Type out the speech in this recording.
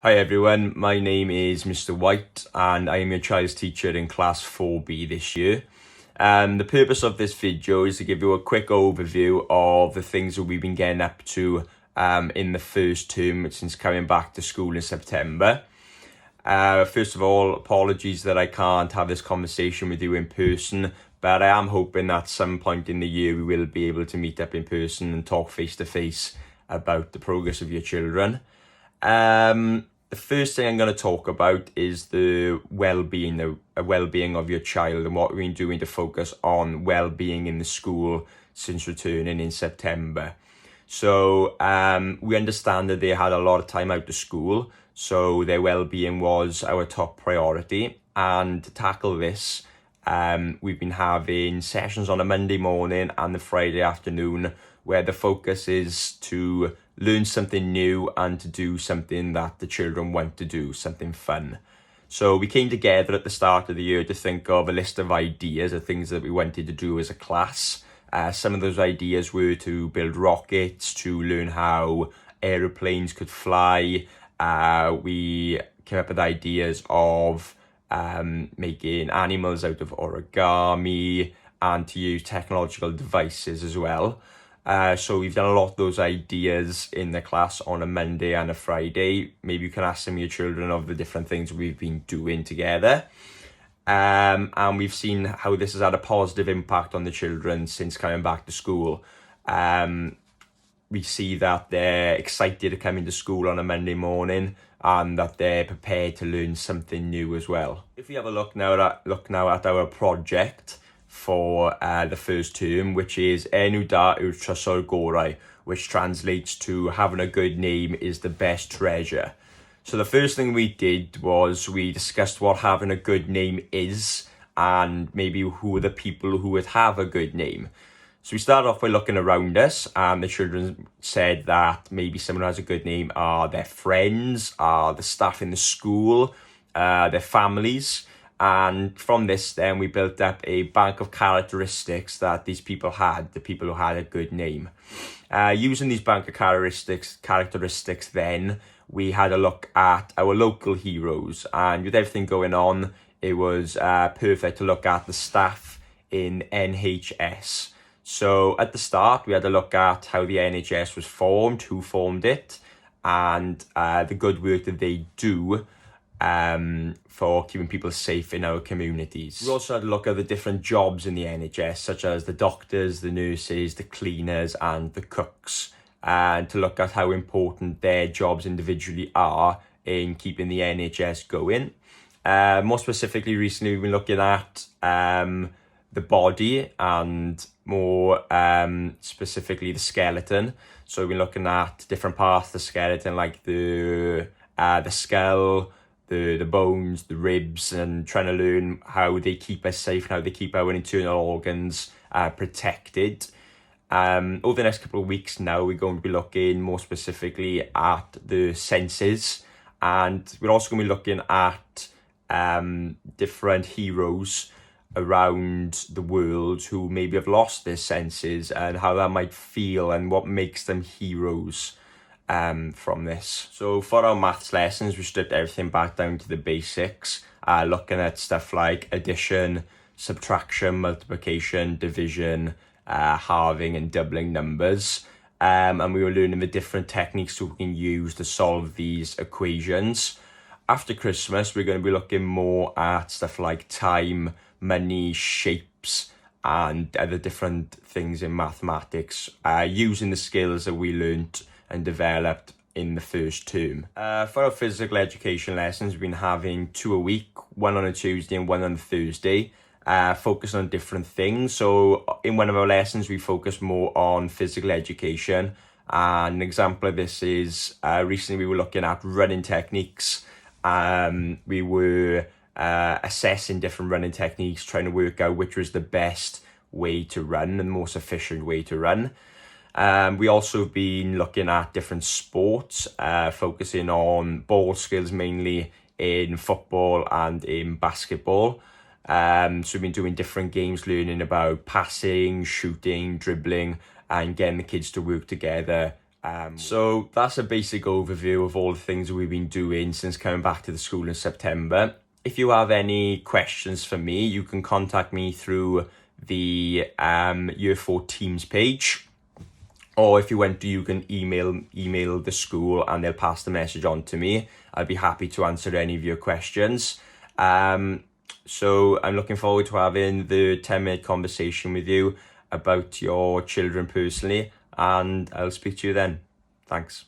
Hi everyone, my name is Mr. White and I am your child's teacher in class 4B this year. The purpose of this video is to give you a quick overview of the things that we've been getting up to in the first term since coming back to school in September. First of all, apologies that I can't have this conversation with you in person, but I am hoping that at some point in the year we will be able to meet up in person and talk face to face about the progress of your children. The first thing I'm going to talk about is the well-being of your child and what we've been doing to focus on well-being in the school since returning in September. So we understand that they had a lot of time out of school, so their well-being was our top priority. And to tackle this, we've been having sessions on a Monday morning and the Friday afternoon where the focus is to learn something new and to do something that the children want to do, something fun. So we came together at the start of the year to think of a list of ideas of things that we wanted to do as a class. Some of those ideas were to build rockets, to learn how aeroplanes could fly. We came up with ideas of making animals out of origami and to use technological devices as well. So we've done a lot of those ideas in the class on a Monday and a Friday. Maybe you can ask some of your children of the different things we've been doing together. And we've seen how this has had a positive impact on the children since coming back to school. We see that they're excited to come into school on a Monday morning and that they're prepared to learn something new as well. If we have a look now at our project for the first term, which is Enuda gorau, which translates to having a good name is the best treasure. So the first thing we did was we discussed what having a good name is and maybe who are the people who would have a good name. So we started off by looking around us and the children said that maybe someone who has a good name are their friends, are the staff in the school, their families. And from this, then we built up a bank of characteristics that these people had, the people who had a good name. Using these bank of characteristics, then we had a look at our local heroes. And with everything going on, it was perfect to look at the staff in NHS. So at the start, we had a look at how the NHS was formed, who formed it, and the good work that they do for keeping people safe in our communities. We also had a look at the different jobs in the NHS, such as the doctors, the nurses, the cleaners and the cooks, and to look at how important their jobs individually are in keeping the NHS going. More specifically, recently we've been looking at the body and more specifically the skeleton. So we've been looking at different parts of the skeleton, like the skull, the bones, the ribs, and trying to learn how they keep us safe and how they keep our internal organs protected. Over the next couple of weeks now, we're going to be looking more specifically at the senses, and we're also going to be looking at different heroes around the world who maybe have lost their senses and how that might feel and what makes them heroes from this. So for our maths lessons, we stripped everything back down to the basics, looking at stuff like addition, subtraction, multiplication, division, halving and doubling numbers. And we were learning the different techniques that we can use to solve these equations. After Christmas, we're going to be looking more at stuff like time, money, shapes, and other different things in mathematics, using the skills that we learnt and developed in the first term. For our physical education lessons, we've been having 2 a week, one on a Tuesday and one on a Thursday, focusing on different things. So in one of our lessons, we focus more on physical education. And an example of this is recently we were looking at running techniques. We were assessing different running techniques, trying to work out which was the best way to run and most efficient way to run. We also have been looking at different sports, focusing on ball skills mainly in football and in basketball. So we've been doing different games, learning about passing, shooting, dribbling, and getting the kids to work together So that's a basic overview of all the things we've been doing since coming back to the school in September. If you have any questions for me, you can contact me through the Year 4 Teams page. Or if you can email the school and they'll pass the message on to me. I'll be happy to answer any of your questions. So I'm looking forward to having the 10-minute conversation with you about your children personally, and I'll speak to you then. Thanks.